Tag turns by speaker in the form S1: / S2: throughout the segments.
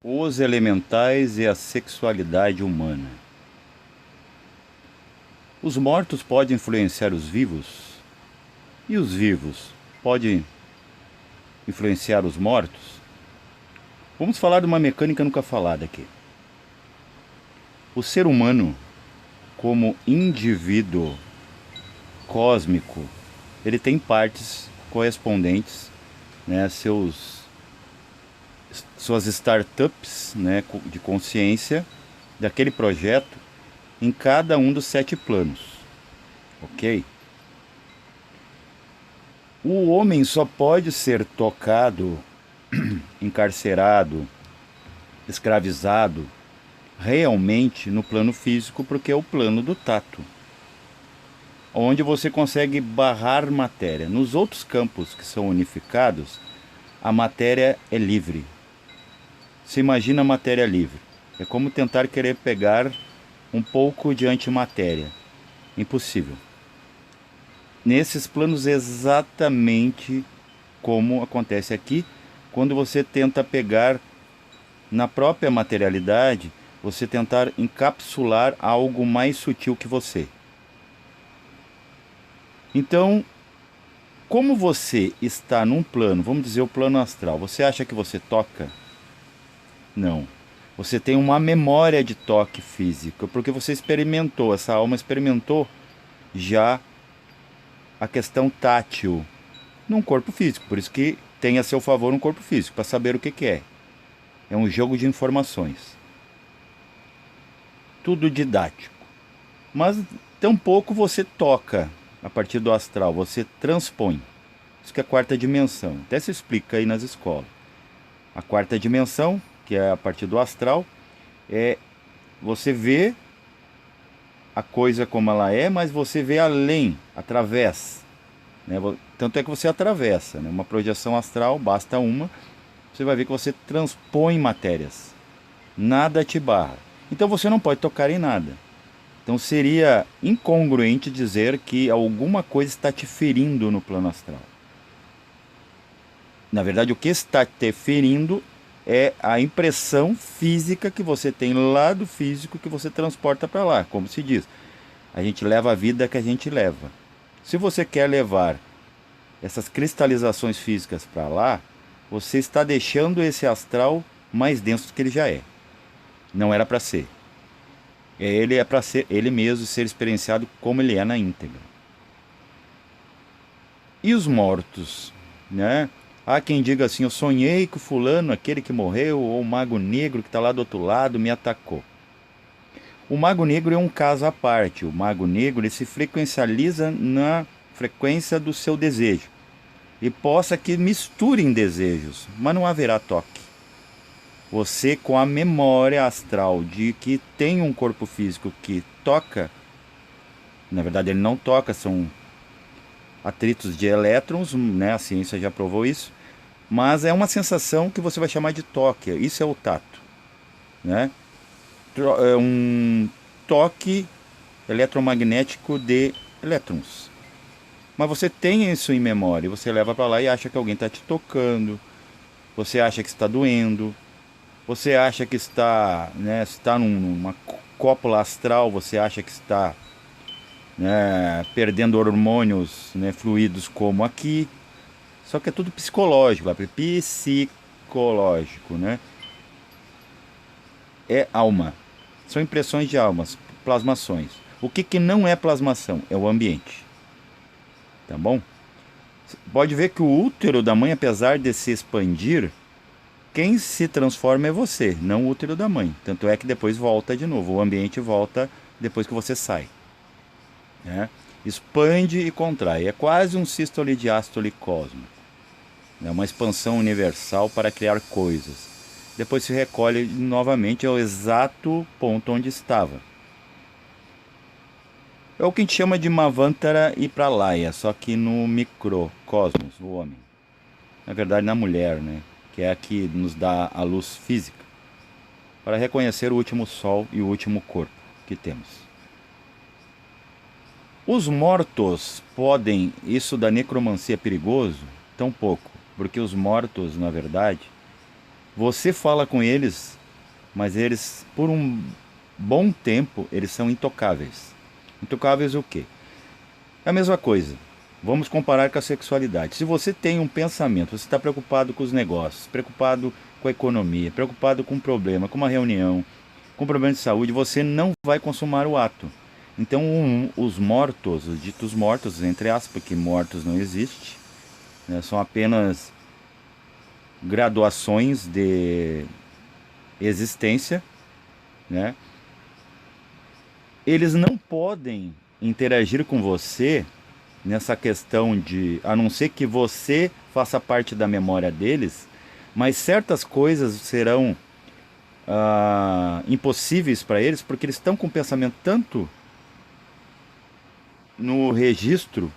S1: Os elementais e a sexualidade humana. Os mortos podem influenciar os vivos? E os vivos podem influenciar os mortos? Vamos falar de uma mecânica nunca falada aqui. O ser humano, como indivíduo cósmico, ele tem partes correspondentes, né, suas startups, né, de consciência daquele projeto em cada um dos 7 planos, ok? O homem só pode ser tocado, encarcerado, escravizado realmente no plano físico, porque é o plano do tato, onde você consegue barrar matéria. Nos outros campos que são unificados, a matéria é livre. Se imagina a matéria livre. É como tentar querer pegar um pouco de antimatéria. Impossível. Nesses planos é exatamente como acontece aqui, quando você tenta pegar na própria materialidade, você tentar encapsular algo mais sutil que você. Então, como você está num plano, vamos dizer o plano astral, você acha que você toca? Não. Você tem uma memória de toque físico, porque você experimentou, essa alma experimentou já a questão tátil num corpo físico. Por isso que tem a seu favor um corpo físico, para saber o que é. É um jogo de informações. Tudo didático. Mas tampouco você toca a partir do astral, você transpõe. Isso que é a quarta dimensão. Até se explica aí nas escolas. A quarta dimensão, que é a partir do astral, é você vê a coisa como ela é, mas você vê além, através. Né? Tanto é que você atravessa. Né? Uma projeção astral, basta uma, você vai ver que você transpõe matérias. Nada te barra. Então você não pode tocar em nada. Então seria incongruente dizer que alguma coisa está te ferindo no plano astral. Na verdade, o que está te ferindo é a impressão física que você tem lá do físico que você transporta para lá. Como se diz, a gente leva a vida que a gente leva. Se você quer levar essas cristalizações físicas para lá, você está deixando esse astral mais denso do que ele já é. Não era para ser. Ele é para ser ele mesmo, ser experienciado como ele é na íntegra. E os mortos, né? Há quem diga assim: eu sonhei que o fulano, aquele que morreu, ou o mago negro que está lá do outro lado, me atacou. O mago negro é um caso à parte. O mago negro ele se frequencializa na frequência do seu desejo. E possa que misturem desejos, mas não haverá toque. Você, com a memória astral de que tem um corpo físico que toca, na verdade ele não toca, são atritos de elétrons, né? A ciência já provou isso, mas é uma sensação que você vai chamar de toque. Isso é o tato, né? É um toque eletromagnético de elétrons. Mas você tem isso em memória, você leva para lá e acha que alguém está te tocando, você acha que está doendo, você acha que está, né, está numa cópula astral, você acha que está, né, perdendo hormônios, né, fluidos como aqui. Só que é tudo psicológico, psicológico, né? É alma. São impressões de almas, plasmações. O que não é plasmação? É o ambiente. Tá bom? Pode ver que o útero da mãe, apesar de se expandir, quem se transforma é você, não o útero da mãe. Tanto é que depois volta de novo. O ambiente volta depois que você sai. Né? Expande e contrai. É quase um sístole e diástole cósmico. É uma expansão universal para criar coisas. Depois se recolhe novamente ao exato ponto onde estava. É o que a gente chama de Manvantara e Pralaya, só que no microcosmos, o homem. Na verdade, na mulher, né? Que é a que nos dá a luz física, para reconhecer o último sol e o último corpo que temos. Os mortos podem, isso da necromancia é perigoso? Tão pouco, porque os mortos, na verdade, Você fala com eles, mas eles, por um bom tempo, eles são intocáveis. Intocáveis o quê? É a mesma coisa. Vamos comparar com a sexualidade. Se você tem um pensamento, você está preocupado com os negócios, preocupado com a economia, preocupado com um problema, com uma reunião, com um problema de saúde, você não vai consumar o ato. Então, os mortos, os ditos mortos, entre aspas, porque mortos não existe, né, são apenas graduações de existência, né? Eles não podem interagir com você nessa questão de, a não ser que você faça parte da memória deles, mas certas coisas serão impossíveis para eles, porque eles estão com o pensamento tanto no registro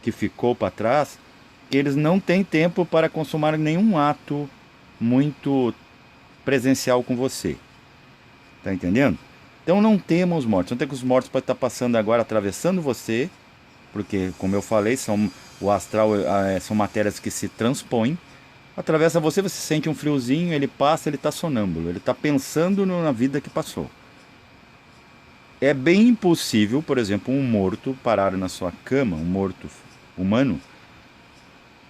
S1: que ficou para trás, que eles não têm tempo para consumar nenhum ato muito presencial com você. Tá entendendo? Então não temos mortos. Não tem que os mortos podem estar passando agora, atravessando você, porque, como eu falei, o astral são matérias que se transpõem. Atravessa você, você sente um friozinho, ele passa, ele está sonâmbulo, ele está pensando na vida que passou. É bem impossível, por exemplo, um morto parar na sua cama, um morto humano,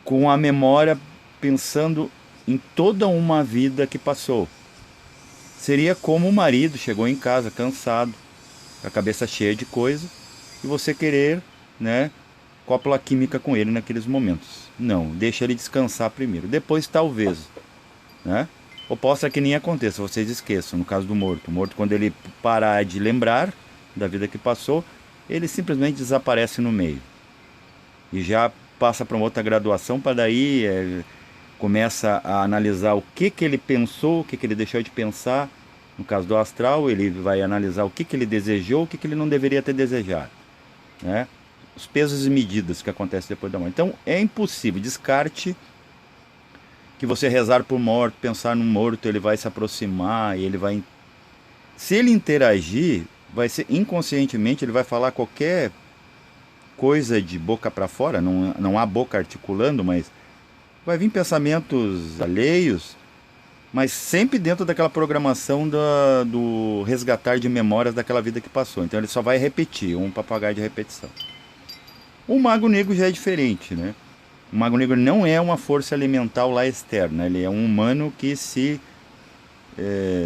S1: com a memória pensando em toda uma vida que passou. Seria como o marido chegou em casa cansado, com a cabeça cheia de coisa, e você querer, né, cópula química com ele naqueles momentos. Não, deixa ele descansar primeiro. Depois talvez, né? Ou possa que nem aconteça, vocês esqueçam, no caso do morto. O morto, quando ele parar de lembrar da vida que passou, ele simplesmente desaparece no meio. E já passa para uma outra graduação, para daí começa a analisar o que ele pensou, o que ele deixou de pensar. No caso do astral, ele vai analisar o que ele desejou, o que ele não deveria ter desejado, né? Os pesos e medidas que acontecem depois da morte. Então é impossível, descarte que você rezar por morto, pensar no morto, ele vai se aproximar e ele vai... Se ele interagir, vai ser inconscientemente, ele vai falar qualquer coisa de boca para fora, não há boca articulando, mas vai vir pensamentos alheios, mas sempre dentro daquela programação do resgatar de memórias daquela vida que passou. Então ele só vai repetir, um papagaio de repetição. O mago negro já é diferente, né? O mago negro não é uma força elemental lá externa, ele é um humano que se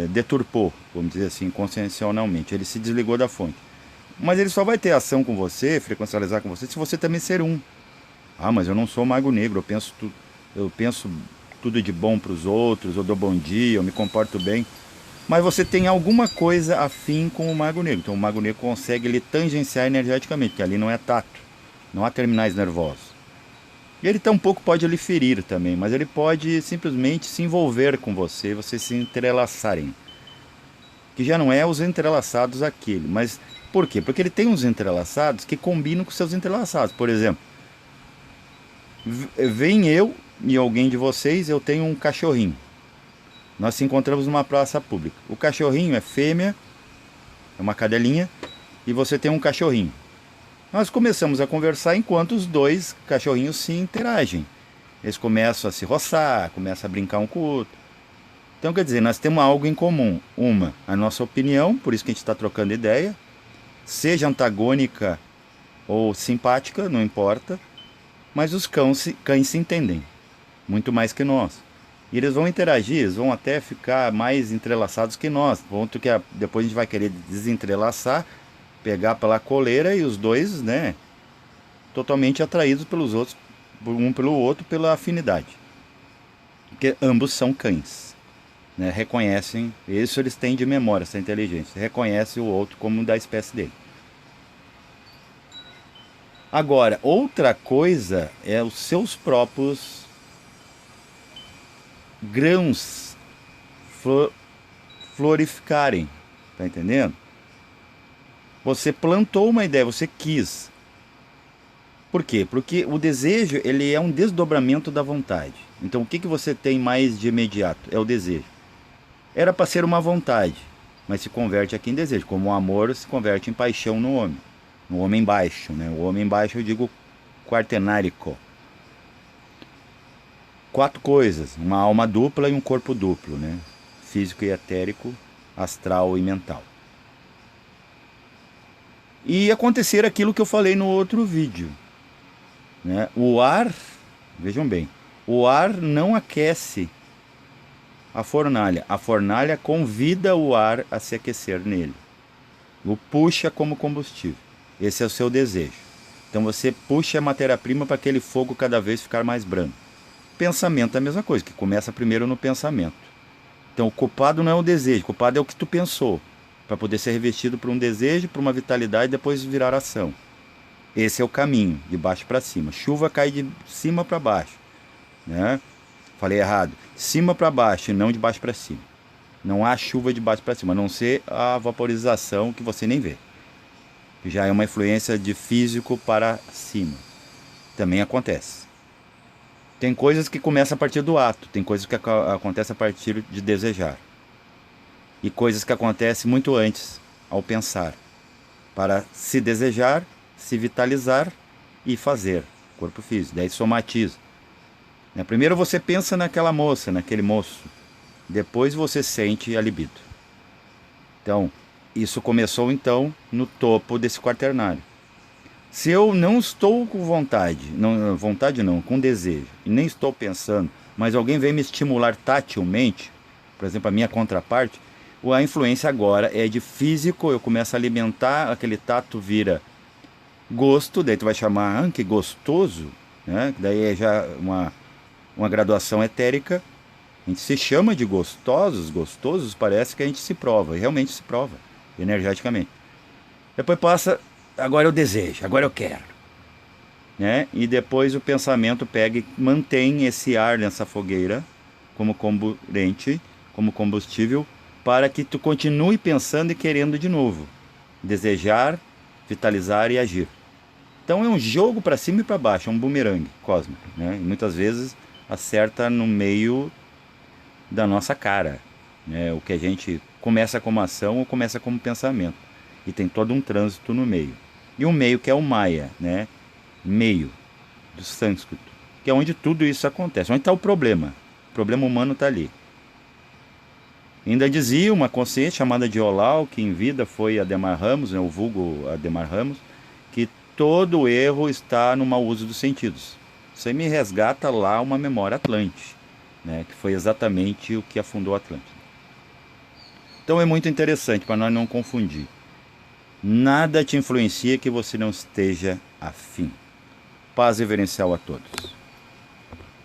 S1: deturpou, vamos dizer assim, consciencialmente. Ele se desligou da fonte. Mas ele só vai ter ação com você, frequencializar com você, se você também ser um. Ah, mas eu não sou mago negro, eu penso tudo de bom para os outros, eu dou bom dia, eu me comporto bem. Mas você tem alguma coisa afim com o mago negro. Então o mago negro consegue ele tangenciar energeticamente, porque ali não é tato, não há terminais nervosos. E ele tampouco pode lhe ferir também, mas ele pode simplesmente se envolver com você, vocês se entrelaçarem. Que já não é os entrelaçados aquele, mas por quê? Porque ele tem uns entrelaçados que combinam com seus entrelaçados. Por exemplo, vem eu e alguém de vocês, eu tenho um cachorrinho. Nós se encontramos numa praça pública. O cachorrinho é fêmea, é uma cadelinha, e você tem um cachorrinho. Nós começamos a conversar enquanto os dois cachorrinhos se interagem. Eles começam a se roçar, começam a brincar um com o outro. Então, quer dizer, nós temos algo em comum. Uma, a nossa opinião, por isso que a gente está trocando ideia, seja antagônica ou simpática, não importa, mas os cães se entendem, muito mais que nós. E eles vão interagir, eles vão até ficar mais entrelaçados que nós. Ponto que depois a gente vai querer desentrelaçar, pegar pela coleira e os dois, né, totalmente atraídos pelos outros, um pelo outro, pela afinidade. Porque ambos são cães, né, reconhecem, isso eles têm de memória, essa inteligência, reconhecem o outro como da espécie dele. Agora, outra coisa é os seus próprios grãos florificarem, tá entendendo? Você plantou uma ideia, você quis. Por quê? Porque o desejo, ele é um desdobramento da vontade. Então, o que você tem mais de imediato? É o desejo. Era para ser uma vontade, mas se converte aqui em desejo, como o amor se converte em paixão no homem. No homem baixo, né? O homem baixo, eu digo quaternárico. 4 coisas, uma alma dupla e um corpo duplo, né? Físico e etérico, astral e mental. E acontecer aquilo que eu falei no outro vídeo, né? O ar, vejam bem, o ar não aquece a fornalha convida o ar a se aquecer nele, o puxa como combustível. Esse é o seu desejo. Então você puxa a matéria-prima para aquele fogo cada vez ficar mais branco. Pensamento é a mesma coisa, que começa primeiro no pensamento. Então o culpado não é o desejo, o culpado é o que tu pensou, para poder ser revestido por um desejo, por uma vitalidade e depois virar ação. Esse é o caminho, de baixo para cima. Chuva cai de cima para baixo, né? Falei errado. Cima para baixo e não de baixo para cima. Não há chuva de baixo para cima, a não ser a vaporização que você nem vê. Que já é uma influência de físico para cima. Também acontece. Tem coisas que começam a partir do ato, tem coisas que acontecem a partir de desejar. E coisas que acontecem muito antes, ao pensar. Para se desejar, se vitalizar e fazer. Corpo físico, daí somatiza. Primeiro você pensa naquela moça, naquele moço. Depois você sente a libido. Então, isso começou então no topo desse quaternário. Se eu não estou com vontade não, com desejo, e nem estou pensando, mas alguém vem me estimular tatilmente, por exemplo, a minha contraparte, a influência agora é de físico, eu começo a alimentar, aquele tato vira gosto, daí tu vai chamar, que gostoso, né? Daí é já uma graduação etérica. A gente se chama de gostosos parece que a gente se prova, e realmente se prova, energeticamente. Depois passa, agora eu desejo, agora eu quero, né? E depois o pensamento pega e mantém esse ar nessa fogueira como comburente, como combustível, para que tu continue pensando e querendo de novo. Desejar, vitalizar e agir. Então é um jogo para cima e para baixo, é um bumerangue cósmico, né? E muitas vezes acerta no meio da nossa cara, né? O que a gente começa como ação ou começa como pensamento. E tem todo um trânsito no meio. E o meio que é o Maya, né? Meio do sânscrito, que é onde tudo isso acontece. Onde está o problema? O problema humano está ali. Ainda dizia uma consciência chamada de Olau, que em vida foi Ademar Ramos, né? O vulgo Ademar Ramos, que todo erro está no mau uso dos sentidos. Isso aí me resgata lá uma memória Atlante, né? Que foi exatamente o que afundou a Atlântida. Então é muito interessante para nós não confundir. Nada te influencia que você não esteja afim. Paz reverencial a todos.